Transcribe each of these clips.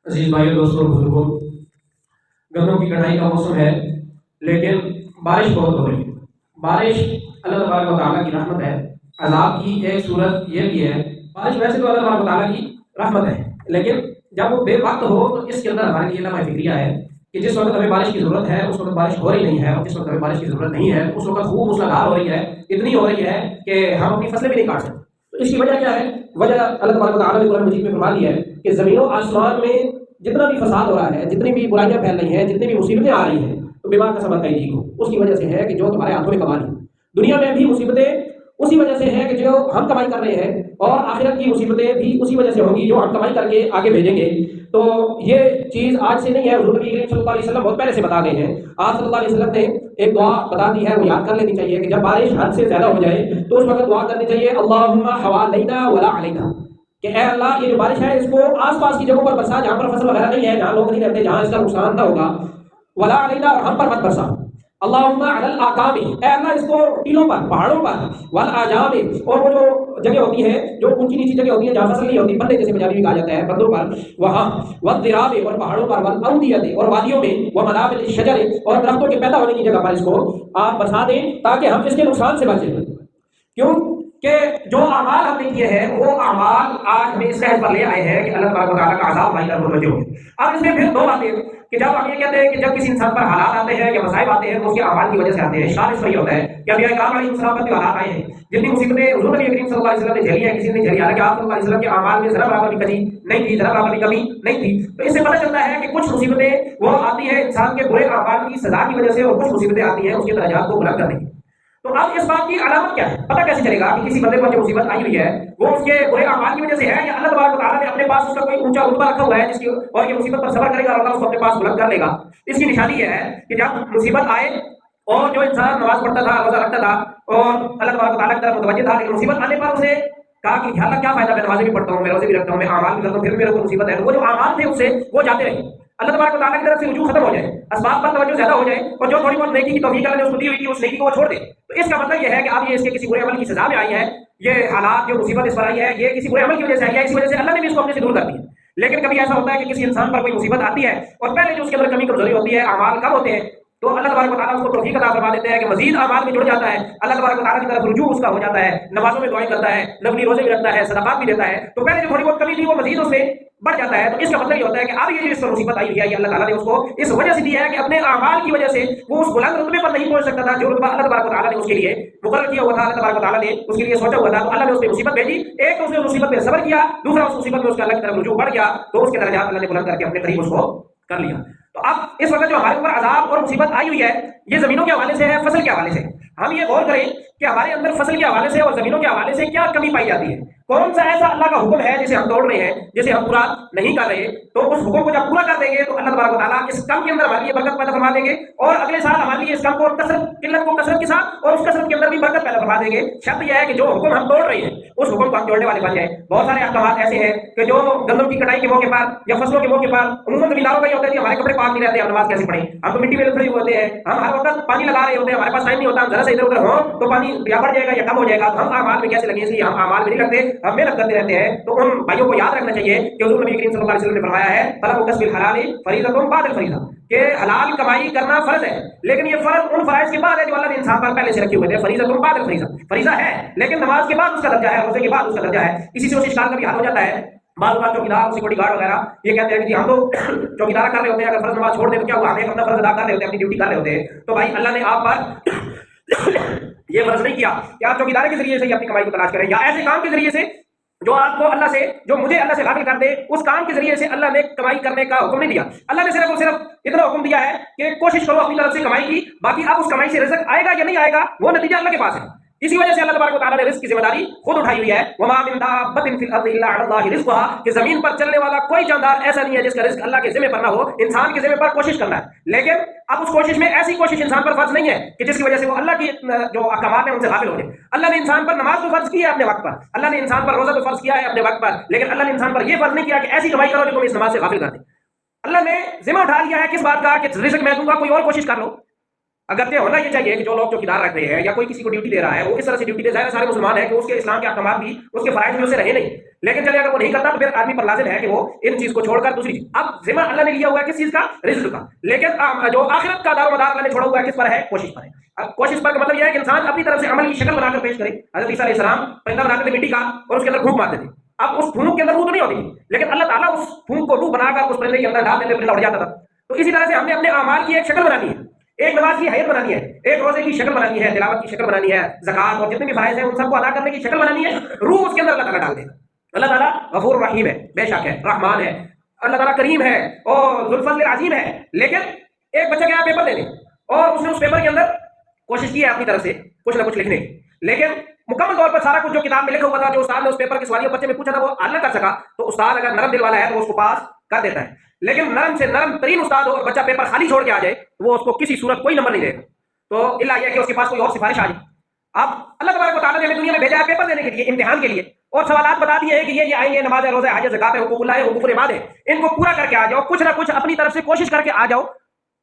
عزیز بھائیو دوستوں بزرگوں، گندم کی کٹائی کا موسم ہے لیکن بارش بہت ہو رہی ہے۔ بارش اللہ تبارک و تعالیٰ کی رحمت ہے۔ عذاب کی ایک صورت یہ بھی ہے، بارش ویسے تو اللہ تبارک و تعالیٰ کی رحمت ہے، لیکن جب وہ بے وقت ہو تو اس کے اندر ہمارے لیے لمحہ فکریہ ہے کہ جس وقت ہمیں بارش کی ضرورت ہے اس وقت بارش ہو رہی نہیں ہے، اور جس وقت ہمیں بارش کی ضرورت نہیں ہے اس وقت خوب موسلادھار ہو رہی ہے، اتنی ہو رہی ہے کہ ہم اپنی فصلیں بھی نہیں کاٹ سکتے۔ تو اس کی وجہ کیا ہے؟ وجہ اللہ تبارک و تعالیٰ نے قرآن مجید میں فرما دی ہے کہ زمین و آسمان میں جتنا بھی فساد ہو رہا ہے، جتنی بھی برائیاں پھیل رہی ہیں، جتنی بھی مصیبتیں آ رہی ہیں، تو بیمار کا سبب کہیں کو اس کی وجہ سے ہے کہ جو تمہارے ہاتھوں میں کما لی۔ دنیا میں بھی مصیبتیں اسی وجہ سے ہیں کہ جو ہم کمائی کر رہے ہیں، اور آخرت کی مصیبتیں بھی اسی وجہ سے ہوں گی جو ہم کمائی کر کے آگے بھیجیں گے۔ تو یہ چیز آج سے نہیں ہے، حضور نبی کریم صلی اللہ علیہ وسلم بہت پہلے سے بتا گئے ہیں۔ آپ صلی اللہ علیہ وسلم نے ایک دعا بتا دی ہے، وہ یاد کر لینی چاہیے کہ جب بارش حد سے زیادہ ہو جائے تو اس وقت دعا کرنی چاہیے، اللہم حوالینا ولا علینا، کہ اے اللہ یہ جو بارش ہے اس کو آس پاس کی جگہوں پر برسا جہاں پر فصل وغیرہ نہیں ہے، جہاں لوگ نہیں رہتے، جہاں اس کا نقصان نہ ہوگا، ولا علینا، اور ہم پر مت برسا۔ اللہم علی الاقام، اے اللہ اس کو ٹیلوں پر، پہاڑوں پر، والاجام، اور وہ جو جگہ ہوتی ہے جو اونچی نیچی جگہ ہوتی ہے جہاں فصل نہیں ہوتی، بندے جیسے پنجابی میں کہا جاتا ہے، بندوں پر، وہاں، والضراب، اور پہاڑوں پر، والاودیہ، اور وادیوں میں، ومنابت الشجر، اور درختوں کے پیدا ہونے کی جگہ پر اس کو آپ برسا دیں تاکہ ہم اس کے نقصان سے بچیں۔ کیوں کہ جو اعمال ہم نے کیے ہیں وہ اعمال آج ہمیں اس حد پر لے آئے ہیں کہ اللہ تبارک و تعالیٰ کا عذاب ہماری طرف متوجہ ہو۔ اب اس میں پھر دو باتیں کہ جب ہم یہ کہتے ہیں کہ جب کسی انسان پر حالات آتے ہیں یا مصائب آتے ہیں تو اس کے اعمال کی وجہ سے آتے ہیں، اشکال اس میں یہ ہوتا ہے کہ انبیاء کرام علیہ السلام پر جو حالات آئے ہیں، جتنی مصیبتیں حضور نبی کریم صلی اللہ علیہ وسلم نے جھیلی ہیں کسی نے جھیلی، حالانکہ آپ صلی اللہ علیہ وسلم کے اعمال میں ذرا برابر بھی کمی نہیں تھی، ذرا برابر بھی کمی نہیں تھی۔ تو اس سے پتہ چلتا ہے کہ کچھ مصیبتیں وہ آتی ہیں انسان کے برے اعمال کی سزا کی وجہ سے، اور کچھ مصیبتیں آتی ہیں اس کے درجات کو بلند کرنے کی۔ تو اب اس بات کی علامت کیا ہے؟ پتہ کیسے چلے گا کہ کسی بندے پر جو مصیبت آئی ہوئی ہے وہ اس کے برے اعمال کی وجہ سے ہے، یا اللہ تبارک و تعالیٰ نے اپنے پاس اس کا کوئی اونچا رتبہ رکھا ہوا ہے جس کی، اور یہ مصیبت پر صبر کرے گا اور اللہ اس کو اپنے پاس بلند کر لے گا؟ اس کی نشانی یہ ہے کہ جب مصیبت آئے اور جو انسان نماز پڑھتا تھا، روزہ رکھتا تھا اور اللہ تبارک و تعالیٰ کی طرف متوجہ تھا، لیکن مصیبت آنے پر اسے کہا کہ یا اللہ کیا فائدہ، میں نمازیں بھی پڑھتا ہوں، میں روزے بھی رکھتا ہوں، میں اعمال بھی کرتا ہوں، پھر بھی میرے کو مصیبت ہے۔ تو وہ جو اعمال تھے اس سے وہ جاتے رہے، اللہ تبارک و تعالیٰ کی طرف سے رجوع ختم ہو جائے، اسباب پر توجہ زیادہ ہو جائے، اور جو تھوڑی بہت نیکی کی توفیق اللہ نے اس کو دی ہوئی تھی اس نیکی کو وہ چھوڑ دے۔ تو اس کا مطلب یہ ہے کہ اب یہ اس کے کسی برے عمل کی سزا میں آئی ہے، یہ حالات جو مصیبت اس پر آئی ہے یہ کسی برے عمل کی وجہ سے آئی ہے، اسی وجہ سے اللہ نے بھی اس کو اپنے سے دور کر دیا۔ لیکن کبھی ایسا ہوتا ہے کہ کسی انسان پر کوئی مصیبت آتی ہے اور پہلے جو اس کے اندر کمی کمزوری ہوتی ہے، اعمال کم ہوتے ہیں، تو اللہ تبارک و تعالیٰ اس کو توفیق عطا فرما دیتے ہیں کہ مزید اعمال میں جڑ جاتا ہے، اللہ تبارک و تعالیٰ کی طرف رجوع اس کا ہو جاتا ہے، نمازوں میں دعائیں کرتا ہے، نفلی روزے بھی رکھتا ہے، صدقات بھی دیتا ہے، تو پہلے جو تھوڑی بہت کمی تھی وہ مزید اس میں بڑھ جاتا ہے۔ تو اس کا مطلب یہ ہوتا ہے کہ اب یہ جو اس پر مصیبت آئی ہوئی ہے یہ اللہ تعالیٰ نے اس کو اس وجہ سے دی ہے کہ اپنے اعمال کی وجہ سے وہ اس بلند رتبے پر نہیں پہنچ سکتا تھا جو رتبہ اللہ تبارک و تعالیٰ نے اس کے لیے مقرر کیا ہوا تھا، اللہ تبارک و تعالیٰ نے اس کے لیے سوچا ہوا تھا۔ تو اللہ نے اس پہ مصیبت بھیجی، ایک تو اس نے مصیبت میں صبر کیا، دوسرا اس مصیبت میں اس کا اللہ کی طرف رجوع بڑھ گیا، تو اس کے درجات اللہ نے بلند کر کے اپنے قریب اس کو کر لیا۔ تو اب اس وقت جو ہمارے اوپر عذاب اور مصیبت آئی ہوئی ہے یہ زمینوں کے حوالے سے ہے، فصل کے حوالے سے۔ ہم یہ غور کریں کہ ہمارے اندر فصل کے حوالے سے اور زمینوں کے حوالے سے کیا کمی پائی جاتی ہے، کون سا ایسا اللہ کا حکم ہے جسے ہم توڑ رہے ہیں، جسے ہم پورا نہیں کر رہے۔ تو اس حکم کو جب پورا کر دیں گے تو اللہ تبارک و تعالیٰ اس کم کے اندر ہمارے لیے برکت پیدا فرما دیں گے، اور اگلے سال ہمارے لیے اس کم کو قلت کو کثرت کے ساتھ، اور اس کثرت کے اندر بھی برکت پیدا فرما دیں گے۔ شرط یہ ہے کہ جو حکم ہم توڑ رہے ہیں اس حکم کو ہم توڑنے والے بن جائیں۔ بہت سارے احکامات ایسے ہیں کہ جو گندم کی کٹائی کے موقع پر یا فصلوں کے موقع پر عموماً زمینداروں کا یہ ہوتا ہے کہ ہمارے کپڑے پاک نہیں رہتے، ہم نماز کیسے پڑھیں، ہم تو مٹی میں لگے ہوتے ہیں، ہم ہر وقت پانی لگا رہے ہوتے ہیں، ہمارے پاس ٹائم نہیں ہوتا، ہم ذرا سے ادھر ادھر ہوں تو پانی یا بڑھ جائے گا یا کم ہو جائے گا، تو ہم اعمال میں کیسے لگیں، اس لیے ہم اعمال میں نہیں لگتے، ہم محنت کرتے رہتے ہیں۔ تو ان بھائیوں کو یاد رکھنا چاہیے کہ حضور نبی کریم صلی اللہ علیہ وسلم نے فرمایا ہے طلب کسب الحلال فریضۃ بعد الفریضہ، کہ حلال کمائی کرنا فرض ہے، لیکن یہ فرض ان فرائض کے بعد ہے جو اللہ نے انسان پر پہلے سے رکھے ہوئے تھے۔ فریضۃ بعد الفریضہ، فریضہ ہے لیکن نماز کے بعد اس کا درجہ ہے، روزے کے بعد اس کا درجہ ہے۔ اسی سے اس اشکال کا بھی حل ہو جاتا ہے۔ بعض اوقات چوکیدار، سیکورٹی گارڈ وغیرہ یہ کہتے ہیں کہ جی ہم تو چوکیدارا کر رہے ہوتے ہیں، اگر فرض نماز چھوڑ دیں تو کیا ہوا، ہم ایک اپنا فرض ادا کر رہے ہوتے ہیں، اپنی ڈیوٹی کر رہے ہوتے ہیں۔ تو بھائی اللہ نے آپ پر یہ فرض نہیں کیا کہ آپ چوکیداری کے ذریعے سے ہی اپنی کمائی کو تلاش کریں، یا ایسے کام کے ذریعے سے جو آپ کو اللہ سے، جو مجھے اللہ سے غافل کر دے، اس کام کے ذریعے سے اللہ نے کمائی کرنے کا حکم نہیں دیا۔ اللہ نے صرف اور صرف اتنا حکم دیا ہے کہ کوشش کرو اپنی طرف سے کمائی کی، باقی اب اس کمائی سے رزق آئے گا یا نہیں آئے گا وہ نتیجہ اللہ کے پاس ہے۔ اسی وجہ سے اللہ تبارک و تعالیٰ نے رزق کی ذمہ داری خود اٹھائی ہوئی ہے۔ وما من دابۃ فی الارض الا علی اللہ رزقها، کہ زمین پر چلنے والا کوئی جاندار ایسا نہیں ہے جس کا رزق اللہ کے ذمہ پر نہ ہو، انسان کے ذمہ پر کوشش کرنا ہے۔ لیکن اب اس کوشش میں ایسی کوشش انسان پر فرض نہیں ہے کہ جس کی وجہ سے وہ اللہ کی جو احکامات ہیں ان سے غافل ہو جائے۔ اللہ نے انسان پر نماز تو فرض کی ہے اپنے وقت پر، اللہ نے انسان پر روزہ تو فرض کیا ہے اپنے وقت پر، لیکن اللہ نے انسان پر یہ فرض نہیں کیا کہ ایسی کمائی کرو جو تم اس نماز سے غافل کر دے۔ اللہ نے ذمہ اٹھا لیا ہے کس بات کا کہ رزق میں دوں گا، کوئی اور کوشش کر لو۔ اگرچہ ہونا یہ چاہیے کہ جو لوگ چوکیدار رکھ رہے ہیں یا کوئی کسی کو ڈیوٹی دے رہا ہے وہ اس طرح سے ڈیوٹی دے، ظاہر سارے مسلمان ہیں کہ اس کے اسلام کے احکامات بھی اس کے فرائض میں سے رہے نہیں، لیکن چلے اگر وہ نہیں کرتا تو پھر آدمی پر لازم ہے کہ وہ ان چیز کو چھوڑ کر دوسری چیز، اب ذمہ اللہ نے لیا ہوا ہے کس چیز کا؟ رزق کا، لیکن جو آخرت کا دار و مدار اللہ نے چھوڑا ہوا ہے کس پر ہے؟ کوشش پر ہے۔ اب کوشش پر کا مطلب یہ ہے کہ انسان اپنی طرف سے عمل کی شکل بنا کر پیش کرے۔ حضرت عیسیٰ علیہ السلام پرندہ بناتے تھے مٹی کا اور اس کے اندر پھونک مارتے تھے، اب اس پھونک کے اندر روح تو نہیں ہوتی تھی، لیکن اللہ تعالیٰ اس پھونک کو روح بنا کر اس پرندے کے اندر ڈال دیتے، پرندہ اڑ جاتا تھا۔ تو اسی طرح سے ہم نے اپنے اعمال کی ایک شکل بنانی ہے، ایک نماز کی حیت بنانی ہے، ایک روزے کی شکل بنانی ہے، تلاوت کی شکل بنانی ہے، زکات اور جتنے بھی فرائض ہیں ان سب کو ادا کرنے کی شکل بنانی ہے، روح اس کے اندر اللہ تعالیٰ ڈال دے گا۔ اللہ تعالیٰ غفور رحیم ہے، بے شک ہے، رحمان ہے، اللہ تعالیٰ کریم ہے اور ذو الفضل العظیم ہے۔ لیکن ایک بچہ گیا پیپر دینے اور اس نے اس پیپر کے اندر کوشش کی ہے اپنی طرف سے کچھ نہ کچھ لکھنے کی، لیکن مکمل طور پر سارا کچھ جو کتاب میں لکھا ہوا تھا، جو استاد نے اس پیپر کے سوالیہ بچے میں پوچھا تھا، وہ حل نہ کر سکا، تو استاد اگر نرم دل والا ہے تو اس کو پاس کر دیتا ہے، لیکن نرم سے نرم ترین استاد ہو اور بچہ پیپر خالی چھوڑ کے آ جائے تو وہ اس کو کسی صورت کوئی نمبر نہیں دے گا، تو الا یہ کہ اس کے پاس کوئی اور سفارش آ جائے۔ اب اللہ تبارک و تعالیٰ نے ہمیں دنیا میں بھیجا ہے پیپر دینے کے لیے، امتحان کے لیے، اور سوالات بتا دیے ہیں کہ یہ آئیں گے، نماز ہے، روزہ ہے، حج ہے، زکات ہے، حقوق اللہ ہے، حقوق العباد ہے، ان کو پورا کر کے آ جاؤ، کچھ نہ کچھ اپنی طرف سے کوشش کر کے آ جاؤ،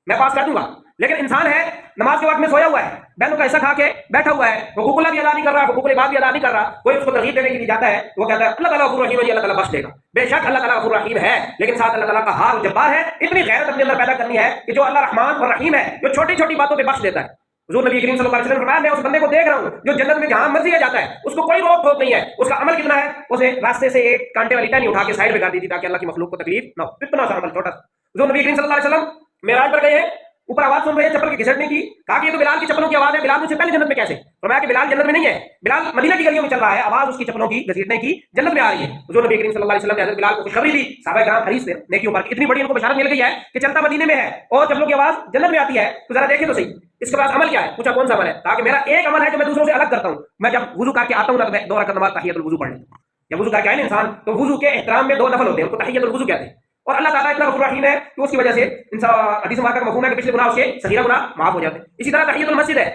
میں پاس کر دوں گا۔ لیکن انسان ہے نماز کے وقت میں سویا ہوا ہے، بہنوں کا حصہ کھا کے بیٹھا ہوا ہے، حقوق اللہ بھی ادا نہیں کر رہا، حقوق العباد بھی ادا نہیں کر رہا، کوئی اس کو ترغیب دینے کے لیے جاتا ہے، وہ کہتا ہے اللہ تعالیٰ غفور رحیم ہے، اللہ تعالیٰ بخش دے گا۔ بے شک اللہ تعالیٰ غفور رحیم ہے، لیکن ساتھ اللہ تعالیٰ قہار اور جبار ہے۔ اتنی غیرت اپنے اندر پیدا کرنی ہے کہ جو اللہ رحمان اور رحیم ہے، جو چھوٹی چھوٹی باتوں پہ بخش دیتا ہے۔ حضور نبی کریم صلی اللہ علیہ وسلم نے فرمایا، میں اس بندے کو دیکھ رہا ہوں جو جنت میں جہاں مرضی جاتا ہے، اس کو کوئی روک ٹوک نہیں ہے، اس کا عمل کتنا ہے، اسے راستے سے ایک کانٹے والی ٹہنی اٹھا کے سائڈ پہ کر دی تھی تاکہ اللہ کی مخلوق کو تکلیف نہ ہو، اتنا سا عمل چھوٹا سا۔ حضور نبی کریم صلی اللہ علیہ وسلم معراج پر گئے ہیں، اوپر آواز سن رہے ہیں چپل کے گھسٹنے کی، کہا کہ یہ تو بلال کی چپلوں کی آواز ہے، بلال مجھ سے پہلے جنت میں کیسے؟ فرمایا کہ بلال جنت میں نہیں ہے، بلال مدینہ کی گلیوں میں چل رہا ہے، آواز اس کی چپلوں کی گھسیٹنے کی جنت میں آ رہی ہے۔ حضور نبی کریم صلی اللہ علیہ وسلم نے حضرت بلال کو خوشخبری دی، صحابہ کرام حریص تھے نیکیوں پر، اتنی بڑی ان کو بشارت مل گئی ہے کہ چلتا مدینے میں ہے اور چپلوں کی آواز جنت میں آتی ہے، تو ذرا دیکھیں تو صحیح اس کے پاس عمل کیا ہے۔ پوچھا کون سا عمل ہے؟ کہا کہ میرا ایک عمل ہے جو میں دوسروں سے الگ کرتا ہوں، میں جب وضو کر کے آتا ہوں نا تو میں 2 رکعت نماز تحیۃ الوضو پڑھ لیتا ہوں۔ جب وضو کر کے آئے نا انسان تو وضو کے احترام میں 2 نفل ہوتے ہیں، ان کو تحیۃ الوضو کہتے ہیں، اور اللہ تعالیٰ اتنا غفور رحیم ہے کہ اس کی وجہ سے حدیث مبارکہ کا مفہوم ہے کہ پچھلے گناہ اس کے صغیرہ گناہ معاف ہو جاتے ہیں۔ اسی طرح تحیۃ المسجد ہے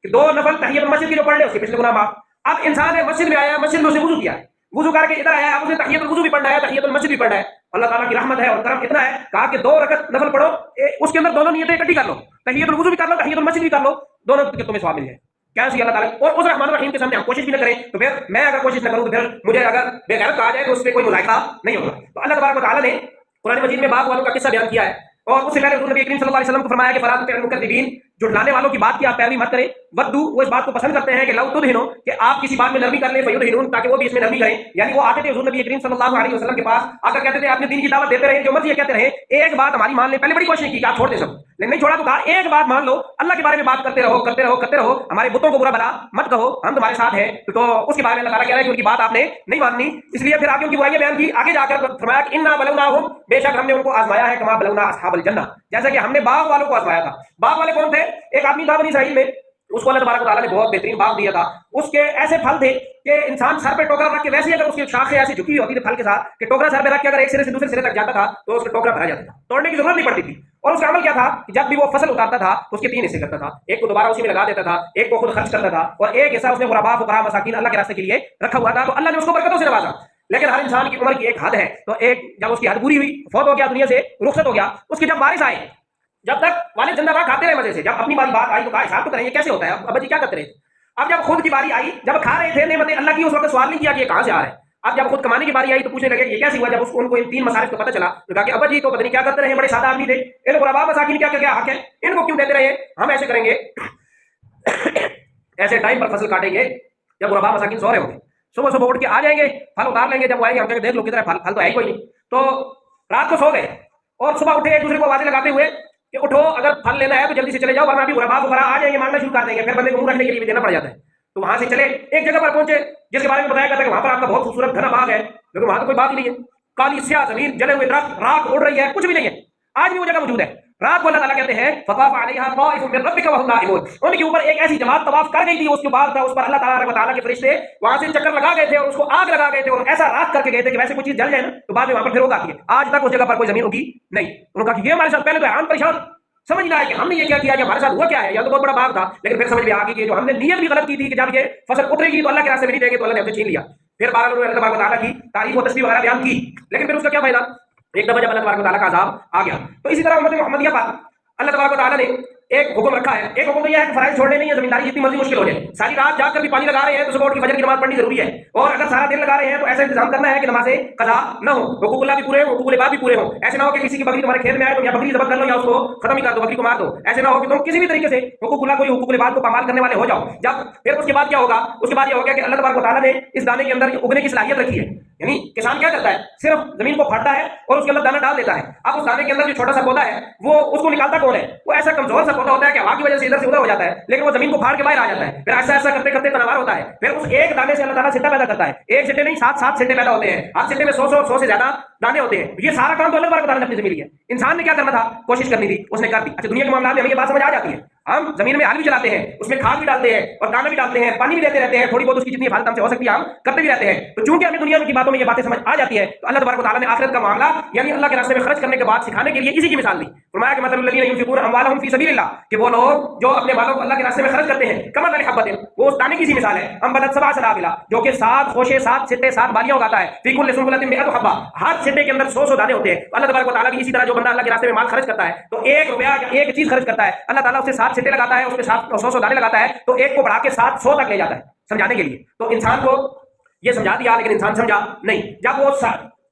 کہ 2 نفل تحیۃ المسجد کی جو پڑھ لے اس کے پچھلے گناہ معاف۔ اب انسان ہے مسجد میں آیا، مسجد میں اسے وضو کیا، وضو کر کے ادھر آیا، اب اسے تحیۃ الوضو بھی پڑھنا ہے، تحیۃ المسجد بھی پڑھنا ہے۔ اللہ تعالیٰ کی رحمت ہے اور کرم اتنا ہے، کہا کہ 2 رکعت نفل پڑھو، اس کے اندر دونوں نیتیں اکٹھی کر لو، تحیۃ الوضو بھی کر لو، تحیۃ المسجد بھی کر لو، دونوں کے تمہیں ثواب مل جائے۔ کیا سی اللہ تعالیٰ اور اس رحمان الرحیم کے سامنے ہم کوشش بھی نہ کریں تو پھر میں اگر کوشش نہ کروں تو پھر مجھے اگر بے غیرت کہا جائے تو اس پہ کوئی مذائقہ نہیں ہوگا۔ تو اللہ تبارک و تعالیٰ نے قرآن مجید میں باغ والوں کا قصہ بیان کیا ہے، اور اس سے پہلے حضور نبی کریم صلی اللہ علیہ وسلم کو فرمایا کہ فلا تطع المکذبین، جھٹلانے والوں کی بات کی آپ پیروی مت کریں، ودو وہ اس بات کو پسند کرتے ہیں کہ لو تدہنو کہ آپ کسی بات میں نرمی کر لیں، فیدہنون تاکہ وہ بھی اس میں نرمی کریں۔ یعنی وہ آتے تھے حضور نبی کریم صلی اللہ علیہ وسلم کے پاس آ کر کہتے تھے آپ نے دین کی دعوت دیتے رہے، جو مرضی ہے کہتے رہے، ایک بات ہماری مان لیں، پہلے بڑی کوشش کی کہ آپ چھوڑ دیں سب، لیکن نہیں چھوڑا تو کہا ایک بات مان لو، اللہ کے بارے میں بات کرتے رہو کرتے رہو کرتے رہو، ہمارے بتوں کو برا بھلا مت کہو، ہم تمہارے ساتھ ہیں۔ تو اس کے بارے میں اللہ تعالیٰ کہہ رہا ہے کہ ان کی بات آپ نے نہیں ماننی، اس لیے پھر آگے ان کی برائیاں بیان کی، آگے جا کر فرمایا کہ انا بلوناہم، بے شک ہم نے ان کو آزمایا ہے، کما بلونا اصحاب الجنہ، جیسا کہ ہم نے باغ والوں کو آزمایا تھا۔ باغ والے کون تھے؟ ایک آدمی تھا بنی اسرائیل میں، اس کو اللہ تبارک و تعالیٰ نے بہت بہترین باغ دیا تھا، اس کے ایسے پھل تھے کہ انسان سر پہ ٹوکرا رکھ کے، ویسے ہی اگر اس کی شاخیں ایسی جھکی ہوئی ہوتی تھی پھل کے ساتھ کہ ٹوکرا سر پہ رکھ کے اگر ایک سرے سے دوسرے سرے تک جاتا تھا تو اس کا ٹوکرا بھرا جاتا تھا، توڑنے کی ضرورت نہیں پڑتی تھی۔ اور اس کا عمل کیا تھا کہ جب بھی وہ فصل اتارتا تھا تو اس کے 3 حصے کرتا تھا، ایک کو دوبارہ اسی میں لگا دیتا تھا، ایک کو خود خرچ کرتا تھا، اور ایک حصہ اس نے غرباء فقراء مساکین اللہ کے راستے کے لیے رکھا ہوا تھا، تو اللہ نے اس کو برکتوں سے نوازا۔ لیکن ہر انسان کی عمر کی ایک حد ہے، تو ایک جب اس کی حد پوری ہوئی، فوت ہو گیا، دنیا سے رخصت ہو گیا، اس کی جب وارث آئے، جب تک والد زندہ رہا کھاتے رہے مزے سے، جب اپنی باری بات آئی تو کہا حساب تو کریں یہ کیسے ہوتا ہے، ابا جی کیا کرتے رہے؟ اب جب خود کی باری آئی، جب کھا رہے تھے نعمتیں اللہ کی، اس وقت سوال نہیں کیا کہ یہ کہاں سے آ رہا ہے۔ اب جب خود کمانے کی باری آئی تو پوچھنے لگے یہ کیسے ہوا، جب ان کو ان 3 مصارف کا پتہ چلا تو کہا کہ ابا جی تو پتہ نہیں کیا کرتے رہے، بڑے سادہ آدمی تھے، ان غرباء مساکین کیا کیا حق ہے، ان کو کیوں دیتے رہے، ہم ایسے کریں گے ایسے ٹائم پر فصل کاٹیں گے جب غرباء مساکین سو رہے ہوں گے، صبح صبح اٹھ کے آ جائیں گے، پھل اتار لیں گے، جب وہ آئیں گے ہم کہیں گے دیکھ لو کدھر ہے پھل تو ہے ہی کوئی نہیں، تو رات کو سو گئے اور صبح اٹھے ایک دوسرے کو آوازیں لگاتے ہوئے کہ اٹھو اگر پھل لینا ہے تو جلدی سے چلے جاؤ ورنہ ابھی غرباء فقراء آ جائیں گے، مانگنا شروع کر دیں گے، پھر بندے کو منہ رکھنے کے لیے بھی دینا پڑ جاتا ہے۔ تو وہاں سے چلے ایک جگہ پر پہنچے جس کے بارے میں بتایا گیا تھا کہ وہاں پر آپ کا بہت خوبصورت گھنا باغ ہے، لیکن وہاں تو کوئی بات ہی نہیں ہے، کالی سیاہ زمین، جلے ہوئے درخت، راکھ اڑ رہی ہے، کچھ بھی نہیں ہے، آج بھی وہ جگہ موجود ہے۔ رات کو اللہ تعالیٰ کہتے ہیں فطاف علیہا طائف من ربک وهم نائمون، ان کے اوپر ایک ایسی جماعت طواف کر گئی تھی، اس کے بعد تھا اس پر اللہ تعالیٰ و تعالیٰ کے فرشتے وہاں سے چکر لگا گئے تھے اور اس کو آگ لگا گئے تھے اور ایسا راکھ کر کے گئے تھے کہ ویسے کوئی چیز جل جائے نا تو بعد میں وہاں پر پھر ہوگا آتی ہے، آج تک اس جگہ پر کوئی زمین ہوگی نہیں۔ انہوں نے کہا کہ یہ ہمارے ساتھ، پہلے تو حیران پریشان سمجھ نہ آئے کہ ہم نے یہ کیا کیا، کہ ہمارے ساتھ ہوا کیا ہے، یا تو بہت بڑا باغ تھا، لیکن پھر سمجھ میں آ گئی کہ جو ہم نے نیت بھی غلط کی تھی کہ جب یہ فصل اترے گی تو اللہ کے راستے میں نہیں دیں گے تو اللہ نے ہم سے چھین لیا۔ پھر بارہ انہوں نے اللہ تبارک و تعالیٰ کی تعریف و تسبیح وغیرہ بیان کی، لیکن پھر اس کا کیا فائدہ، ایک دفعہ جب اللہ تبارک و تعالیٰ کا عذاب آ گیا۔ تو اسی طرح امت محمدیہ پر اللہ تبارک و تعالیٰ نے ایک حکم رکھا ہے. ایک حکم تو یہ ہے کہ فرائض چھوڑنے نہیں ہے, زمینداری جتنی مرضی مشکل ہو جائے, ساری رات جاگ کر بھی پانی لگا رہے ہیں تو صبح اٹھ کے فجر کی نماز پڑھنی ضروری ہے. اور اگر سارا دن لگا رہے ہیں تو ایسا انتظام کرنا ہے کہ نمازیں قضا نہ ہو, حقوق اللہ بھی پورے ہوں, حقوق العباد بھی پورے ہوں. ایسے نہ ہو کہ کسی کی بکری تمہارے کھیت میں آئے تو یا بکری ذبح کر لو یا اس کو ختم ہی کر دو, بکری کو مار دو. ایسے نہ ہو کہ تم کسی بھی طریقے سے حقوق اللہ کو, حقوق العباد کو پامال کرنے والے ہو جاؤ. جب پھر اس کے بعد کیا ہوگا, اس کے بعد یہ ہوگا کہ اللہ تبارک و تعالیٰ نے اس دانے کے اندر اگنے کی صلاحیت رکھی ہے. یعنی کسان کیا کرتا ہے, صرف زمین کو پھاڑتا ہے اور اس کے اندر دانا ڈال دیتا ہے. اب اس دانے کے اندر جو چھوٹا سا پودا ہے وہ اس کو نکالتا کون ہے, وہ ایسا کمزور سا پودا ہوتا ہے کہ ہوا کی وجہ سے ادھر سے ادھر ہو جاتا ہے, لیکن وہ زمین کو پھاڑ کے باہر آ جاتا ہے. پھر ایسا ایسا کرتے کرتے تناور ہوتا ہے. پھر اس ایک دانے سے اللہ تعالیٰ سٹا پیدا کرتا ہے. ایک سٹے نہیں, 7 سٹے پیدا ہوتے ہیں. ہر سٹے میں 100 سے زیادہ دانے ہوتے ہیں. یہ سارا کام تو اللہ تبارک و تعالیٰ نے اپنی زمین لیا. انسان نے کیا کرنا تھا, کوشش کرنی تھی, اس نے کر دی. اچھا دنیا کے معاملات میں ہمیں یہ بات سمجھ آ جاتی ہے. ہم زمین میں آل بھی چلاتے ہیں, اس میں کھاد بھی ڈالتے ہیں اور دانا بھی ڈالتے ہیں, پانی بھی دیتے رہتے ہیں, تھوڑی بہت اس کی جتنی حفاظت ہم سے ہو سکتی ہے ہم کرتے بھی رہتے ہیں. تو چونکہ ہمیں دنیا کی باتوں میں یہ باتیں سمجھ آ جاتی ہے تو اللہ تبارک و تعالیٰ نے آخرت کا معاملہ یعنی اللہ کے راستے میں خرچ کرنے کے بعد سکھانے کے لیے اسی کی مثال دی. فرمایا کہ مثل الذین ينفقون اموالهم فی سبیل اللہ, کہ وہ لوگ جو اپنے مالوں کو اللہ کے راستے میں خرچ کرتے ہیں, کمثل حبۃ, وہ اس دانے کی سی مثال ہے, انبتت 7 سنابل, جو کہ 7 خوشے, 7 سٹے, 7 بالیاں اگاتا ہے. فی کل سنبلۃ 100 حبۃ, ہر سٹے کے اندر 100 دانے ہوتے ہیں. اللہ تبارک و تعالیٰ بھی اسی طرح جو بندہ اللہ کے راستے میں مال خرچ کرتا ہے تو 1 روپیہ یا ایک چیز خرچ کرتا ہے, اللہ تعالیٰ اسے 7 سٹے لگاتا ہے, اس میں 100 دانے لگاتا ہے, تو ایک کو بڑھا کے 700 تک لے جاتا ہے سمجھانے کے لیے. تو انسان کو یہ سمجھا دیا لیکن انسان سمجھا نہیں. جب وہ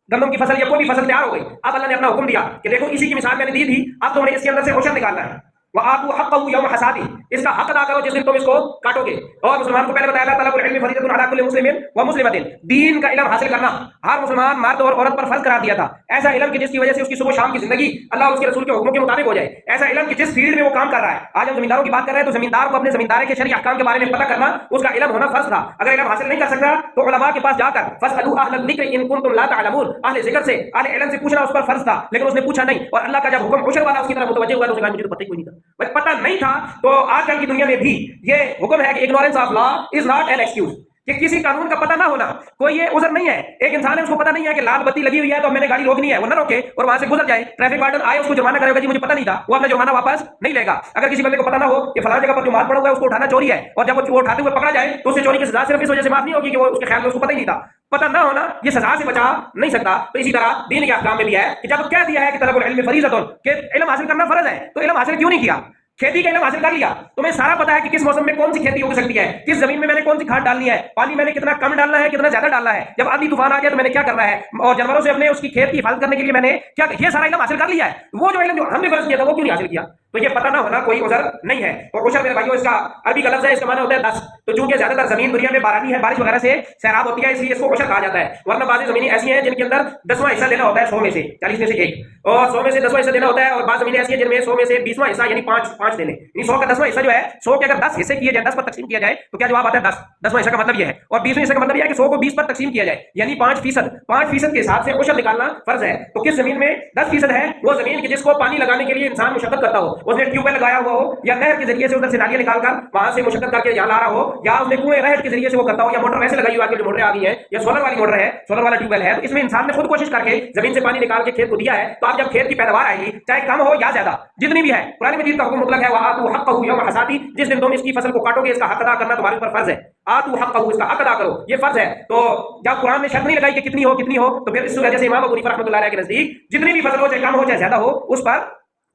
گندم کی فصل یا کوئی بھی فصل تیار ہو گئی, اب اللہ نے اپنا حکم دیا کہ دیکھو اسی کی مثال میں نے دی تھی, اب تم نے اس کے اندر سے عشر نکالنا ہے. وآتوا حقه يوم حصاده, اس کا حق ادا کرو جس دن تم اس کو کاٹو گے. اور مسلمان کو پہلے بتایا تھا طلب العلم فریضۃ علی کل مسلم ومسلمۃ, دین کا علم حاصل کرنا ہر مسلمان مرد اور عورت پر فرض قرار دیا تھا. ایسا علم کہ جس کی وجہ سے اس کی صبح شام کی زندگی اللہ اور اس کے رسول کے حکموں کے مطابق ہو جائے. ایسا علم کہ جس فیلڈ میں وہ کام کر رہا ہے. آج ہم زمینداروں کی بات کر رہے ہیں تو زمیندار کو اپنے زمینداری کے شرعی احکام کے بارے میں پتہ کرنا اس کا علم ہونا فرض تھا. اگر علم حاصل نہیں کر سکتا تو علماء کے پاس جا کر فاسألوا اہل الذکر ان کنتم لا تعلمون, اہل ذکر سے, اہل علم سے پوچھنا اس پر فرض تھا, لیکن اس نے پوچھا نہیں. اور اللہ کا جب حکم عشر والا اس کی طرف متوجہ ہوا تو اس نے کہا مجھے تو پتہ ہی کوئی نہیں تھا. بس پتہ نہیں تھا. تو آج کل کی دنیا میں بھی یہ حکم ہے کہ ignorance of law is not an excuse, کہ کسی قانون کا پتہ نہ ہونا کوئی یہ عذر نہیں ہے. ایک انسان ہے اس کو پتہ نہیں ہے کہ لال بتی لگی ہوئی ہے تو میں نے گاڑی روکنی ہے, وہ نہ روکے اور وہاں سے گزر جائے. ٹریفک وارڈن آئے, اس کو جرمانہ کرے گا, جی مجھے پتہ نہیں تھا, وہ اپنا جرمانہ واپس نہیں لے گا. اگر کسی بندے کو پتہ نہ ہو کہ فلاں جگہ پر جو مال پڑا ہوا ہے اس کو اٹھانا چوری ہے, اور جب وہ اٹھاتے ہوئے پکڑا جائے تو اسے چوری کی سزا صرف اس وجہ سے معاف نہیں ہوگی کہ وہ اس کے خیال میں اس کو پتہ ہی نہیں تھا. پتہ نہ ہونا یہ سزا سے بچا نہیں سکتا. تو اسی طرح دین کے احکام میں بھی ہے کہ جب کہہ دیا ہے کہ طلب العلم فریضۃ, کہ علم حاصل کرنا فرض ہے, تو علم حاصل کیوں نہیں کیا؟ کھیتی کا علم حاصل کر لیا, تمہیں سارا پتا ہے کہ کس موسم میں کون سی کھیتی ہو سکتی ہے, کس زمین میں نے کون سی کھاد ڈالنی ہے, پانی میں نے کتنا کم ڈالنا ہے, کتنا زیادہ ڈالنا ہے, جب آندھی طوفان آ جائے تو میں نے کیا کرنا ہے, اور جانوروں سے اپنے اس کی کھیت کی حفاظت کرنے کے لیے میں نے کیا, یہ سارا علم حاصل کر لیا ہے. وہ جو علم جو ہم نے فرض کیا تھا وہ کیوں نہیں حاصل کیا؟ تو یہ پتہ نہ ہونا کوئی عذر نہیں ہے. اور عشر میرے بھائیوں اس کا عربی کا لفظ ہے, اس کا معنی ہوتا ہے 10. تو چونکہ زیادہ تر زمین دنیا میں بارانی ہے, بارش وغیرہ سے سیراب ہوتی ہے, اس لیے اس کو عشر کہا جاتا ہے. ورنہ بعض زمینیں ایسی ہیں جن کے اندر 10واں حصہ دینا ہوتا ہے 100 میں سے, 40 میں سے 1, اور 100 میں سے 10واں حصہ دینا ہوتا ہے. اور بعض زمینیں ایسی ہیں جن میں 100 میں سے 20واں حصہ یعنی 5 دینے, یعنی 100 کا 10واں حصہ جو ہے, 100 کے اگر 10 حصے کیے جائے, 10 پر تقسیم کیا جائے تو کیا جواب آتا ہے 10. 10واں حصہ کا مطلب یہ ہے. اور 20واں حصہ کا مطلب یہ ہے کہ 100 کو 20 پر تقسیم کیا جائے, یعنی 5%. 5% کے حساب سے عشر نکالنا فرض ہے. تو کس زمین میں 10% ہے, وہ زمین کی جس کو پانی لگانے کے لیے انسان مشقت کرتا ہو, اس نے ٹیوب ویل لگایا ہوا ہو, یا نہر کے ذریعے سے ادھر سے نالیاں نکال کر وہاں سے مشقت کر کے یہاں لا رہا ہو, یا اس نے کنویں رہٹ کے ذریعے سے وہ کرتا ہو, یا موٹر ویسے لگائی ہوئی, جو موٹریں آ گئی ہیں, یا سولر والی موٹر ہے, سولر والا ٹیوب ویل ہے, تو اس میں انسان نے خود کوشش کر کے زمین سے پانی نکال کے کھیت کو دیا ہے. تو اب جب کھیت کی پیداوار آئے گی, چاہے کم ہو یا زیادہ, جتنی بھی ہے, قرآن مجید کا حکم مطلق ہے, وآتوا حقہ یوم حصادہ, جس دن تم اس کی فصل کو کاٹو گے اس کا حق ادا کرنا تمہارے اوپر فرض ہے. آتوا حقہ, اس کا حق ادا کرو, یہ فرض ہے. تو جب قرآن نے شرط نہیں لگائی کہ کتنی ہو, تو پھر اس وجہ سے امام ابو حنیفہ رحمۃ اللہ علیہ کے نزدیک جتنی بھی فصل ہو, چاہے کم ہو چاہے زیادہ ہو, اس پر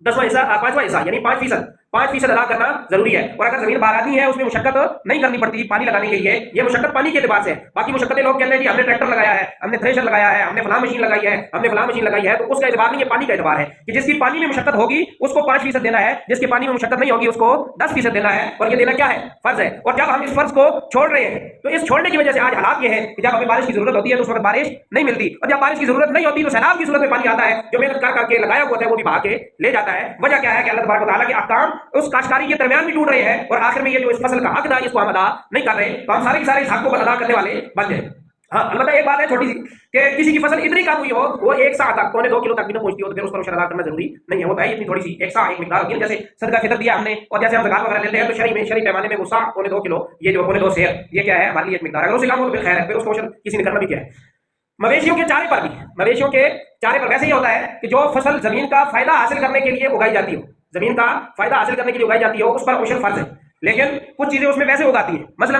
10واں حصہ, 5واں حصہ یعنی 5% ادا کرنا ضروری ہے. اور اگر زمین بارانی ہے, اس میں مشقت نہیں کرنی پڑتی پانی لگانے کے لیے, یہ مشقت پانی کے اعتبار سے. باقی مشقتیں لوگ کہتے ہیں جی ہم نے ٹریکٹر لگایا ہے, ہم نے تھریشر لگایا ہے, ہم نے فلاں مشین لگائی ہے, ہم نے فلاں مشین لگائی ہے, تو اس کا اعتبار نہیں ہے, پانی کا اعتبار ہے کہ جس کی پانی میں مشقت ہوگی اس کو 5% دینا ہے, جس کی پانی میں مشقت نہیں ہوگی اس کو 10% دینا ہے. اور یہ دینا کیا ہے, فرض ہے. اور جب ہم اس فرض کو چھوڑ رہے ہیں تو اس چھوڑنے کی وجہ سے آج حالات یہ ہے کہ جب ہمیں بارش کی ضرورت ہوتی ہے تو اس وقت بارش نہیں ملتی, اور جب بارش کی ضرورت نہیں ہوتی تو سیلاب کی صورت میں پانی آتا ہے, جو محنت کر کے لگایا ہوا ہے وہ بھی بہا کے لے جاتا ہے. وجہ کیا ہے کہ اللہ تبارک و تعالیٰ کے احکام اس کاشتکاری کے درمیان بھی ٹوٹ رہے ہیں, اور آخر میں یہ جو اس فصل کا حق تھا اس کو ہم ادا نہیں کر رہے. تو ہم سارے کے سارے اس حق کو ادا کرنے والے بن گئے. ہاں البتہ ایک بات ہے چھوٹی سی, کہ کسی کی فصل اتنی کم ہوئی ہو, وہ 1 سا تک 1.25 کلو تک بھی نہ پہنچتی ہو, تو پھر اس پر عشر ادا کرنا ضروری نہیں ہے. وہ اتنی تھوڑی سی 1 سا ایک مقدار ہوتی ہے, جیسے صدقہ فطر دیا ہم نے, اور جیسے ہم زکات وغیرہ لیتے ہیں تو شرعی پیمانے میں وہ سا 1.2 کلو, یہ جو 1.2 سیر, یہ کیا ہے ہمارے لیے ایک مقدار ہے. اگر اس سے کم ہو تو پھر خیر ہے, پھر اس کو عشر کسی نے کرنا بھی کیا ہے. مویشیوں کے چارے پر بھی, مویشیوں کے چارے پر ویسے ہی ہوتا ہے کہ جو فصل زمین کا فائدہ حاصل کرنے کے لیے اگائی جاتی ہو, زمین کا فائدہ حاصل کرنے کے لیے اگائی جاتی ہو, اس پر عشر فرض ہے. لیکن کچھ چیزیں اس میں ویسے اگاتی ہیں, مثلا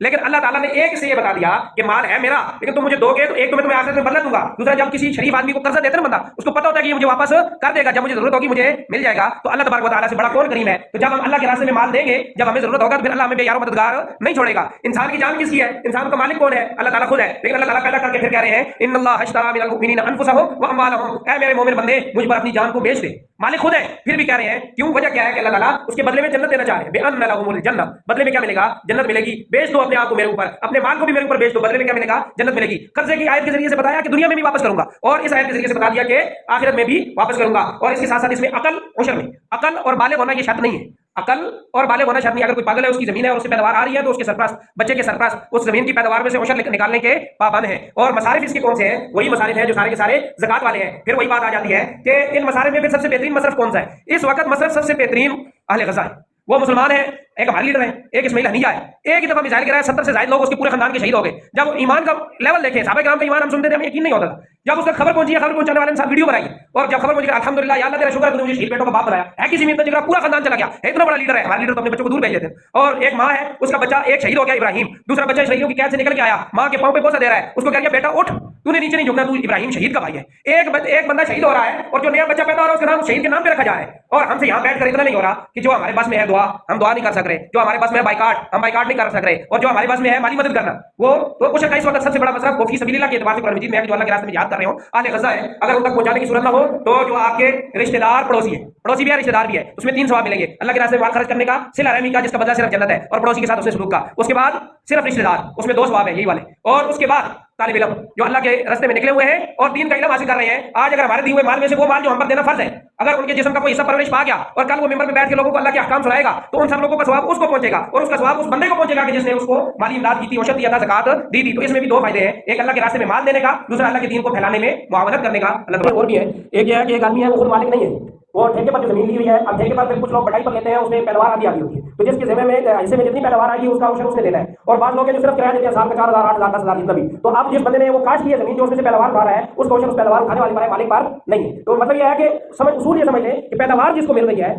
لیکن اللہ تعالیٰ نے ایک سے یہ بتا دیا کہ مال ہے میرا لیکن تم مجھے دو گے تو ایک تو میں تمہیں آخرت میں بدلہ دوں گا، دوسرا جب کسی شریف آدمی کو قرضہ دیتے نا بندہ اس کو پتا ہوتا ہے کہ یہ مجھے واپس کر دے گا، جب مجھے ضرورت ہوگی مجھے مل جائے گا، تو اللہ تبارک و تعالیٰ سے بڑا کون کریم ہے، تو جب ہم اللہ کے راستے میں مال دیں گے جب ہمیں ضرورت ہوگا تو پھر اللہ ہمیں بے یار و مددگار نہیں چھوڑے گا۔ انسان کی جان کس کی ہے؟ انسان کا مالک کون ہے؟ اللہ تعالیٰ خود ہے، لیکن اللہ تعالیٰ پیدا کر کے پھر کہہ رہے ہیں ان اللہ اشتری من المؤمنین انفسهم واموالهم، اے میرے مومن بندے مجھ پر اپنی جان کو بیچ دے، مالک خود ہے۔ پھر بھی کہہ رہے ہیں کیوں، وجہ کیا ہے کہ اللہ تعالیٰ اس کے بدلے میں جنت دینا چاہ رہے ہیں، بان لهم الجنہ، بدلے میں کیا ملے گا؟ جنت ملے گی، بیچ دو اپنے آپ کو میرے اوپر، اپنے مال کو بھی میرے اوپر بیچ دو، بدلے میں کیا ملے گا؟ جنت ملے گی۔ قرضے کی آیت کے ذریعے سے بتایا کہ دنیا میں بھی واپس کروں گا، اور اس آیت کے ذریعے سے بتا دیا کہ آخرت میں بھی واپس کروں گا، اور اس کے ساتھ ساتھ اس میں عقل عشر میں عقل اور بالغ ہونا یہ شرط نہیں ہے، عقل اور بالغ ہونا شرط نہیں۔ اگر کوئی پاگل ہے اس کی زمین ہے اور اس سے پیداوار آ رہی ہے تو اس کے سرپرست بچے کے سرپرست اس زمین کی پیداوار میں سے عشر نکالنے کے پابند ہیں، اور مصارف اس کے کون سے ہیں؟ وہی مصارف ہیں جو سارے کے سارے زکات والے ہیں۔ پھر وہی بات آ جاتی ہے کہ ان مصارف میں پھر سب سے بہترین مصرف کون سا ہے؟ اس وقت مصرف سب سے بہترین اہل غزہ ہے، وہ مسلمان ہیں، ایک ہمارے لیڈر ہیں، ایک اسماعیل حنیہ ہے، ایک ہی دفعہ میزائل گرا ہے، 70 سے زائد لوگ اس کے پورے خاندان کے شہید ہو گئے۔ جب ایمان کا لیول دیکھیں، صحابہ کرام کا ایمان ہم سنتے تھے ہمیں یقین نہیں ہوتا تھا، جب اس تک خبر پہنچی ہے، خبر پہنچانے والے نے ساتھ ویڈیو بنائی، اور جب خبر پہنچی الحمدللہ یا اللہ تیرا شکر ہے کہ مجھے شہید بیٹوں کا باپ بنایا ہے، کسی میں جگہ پورا خاندان چلا گیا، اتنا بڑا لیڈر ہے ہمارا لیڈر، تو اپنے بچوں کو دور بھیج دیتے ہیں۔ اور ایک ماں ہے، اس کا بچہ ایک شہید ہو گیا ابراہیم، دوسرا بچہ شہیدوں کی قید سے نکل کے آیا، ماں کے پاؤں پہ بوسہ دے رہا ہے، اس کو کہہ رہا ہے بیٹا اٹھ، تو نے نیچے نہیں جھکنا، تو ابراہیم شہید کا بھائی ہے۔ ایک بندہ شہید ہو رہا ہے اور جو نیا بچہ پیدا ہو رہا ہے اس کا نام شہید کے نام پہ رکھا جا رہا ہے، اور ہم سے یہاں بیٹھ کر اتنا نہیں ہو رہا کہ جو ہمارے پاس میں ہے دعا ہم دعا نہیں کر سک رہے، جو ہمارے پاس میں ہے بائیکاٹ ہم بائیکاٹ نہیں کر سک رہے، اور جو ہمارے پاس میں ہے مالی مدد کرنا وہ تو کچھ اس وقت سب سے بڑا مسئلہ فی سبیل اللہ کے اعتبار سے قرآن مجید میں ہے کہ جو اللہ کے راستے میں جہاد کر رہے ہو اہل غزہ ہے، اگر ان تک پہنچانے کی صورت نہ ہو تو جو آپ کے رشتہ دار پڑوسی ہیں، پڑوسی بھی ہے رشتہ دار بھی ہے، اس میں 3 ثواب ملیں گے، اللہ کے راستے میں مال خرچ کرنے کا، صلہ رحمی کا جس کا بدلہ صرف جنت ہے، اور پڑوسی کے ساتھ اس نے سلوک کا، اس کے بعد صرف رشتہ دار اس میں 2 ثواب ہیں یہی والے، اور اس کے بعد طالب علم جو اللہ کے راستے میں نکلے ہوئے ہیں اور دین کا علم حاصل کر رہے ہیں۔ آج اگر ہمارے دیے ہوئے مال میں سے وہ مال جو ہم پر دینا فرض ہے، اگر ان کے جسم کا کوئی حصہ پرورش پا گیا اور کل وہ ممبر پہ بیٹھ کے لوگوں کو اللہ کے احکام سنائے گا تو ان سب لوگوں کا ثواب اس کو پہنچے گا، اور اس کا ثواب اس بندے کو پہنچے گا کہ جس نے اس کو مالی امداد کی تھی، عشر دیا تھا، زکات دی تھی۔ تو اس میں بھی 2 فائدے ہیں، ایک اللہ کے راستے میں مال دینے کا، دوسرا اللہ کے دین کو پھیلانے میں معاونت کرنے کا۔ اللہ تعالیٰ اور بھی ہے، ایک یہ ہے کہ ایک آدمی ہے وہ خود مالک نہیں ہے، وہ ٹھیکے پر جو زمین لی ہوئی ہے، اب ٹھیکے پر پھر کچھ لوگ بڑائی پر لیتے ہیں، اس میں پیداوار آدھی آتی ہوتی ہے، تو جس کے ذمہ میں حصے میں جتنی پیداوار آئے گی اس کا عشر اس نے دینا ہے، اور بعض لوگ ہیں جو صرف کرایہ دیتے ہیں، سال کا 4000 8000 10000 جتنا بھی، تو اب جس بندے نے وہ کاشت کی ہے زمین جو اس میں سے پیداوار کھا رہا ہے اس کا عشر اس پیداوار کھانے والے پر ہے، مالک پر نہیں ہے۔ تو مطلب یہ ہے کہ اصول یہ سمجھ لیں کہ پیداوار جس کو مل رہی ہے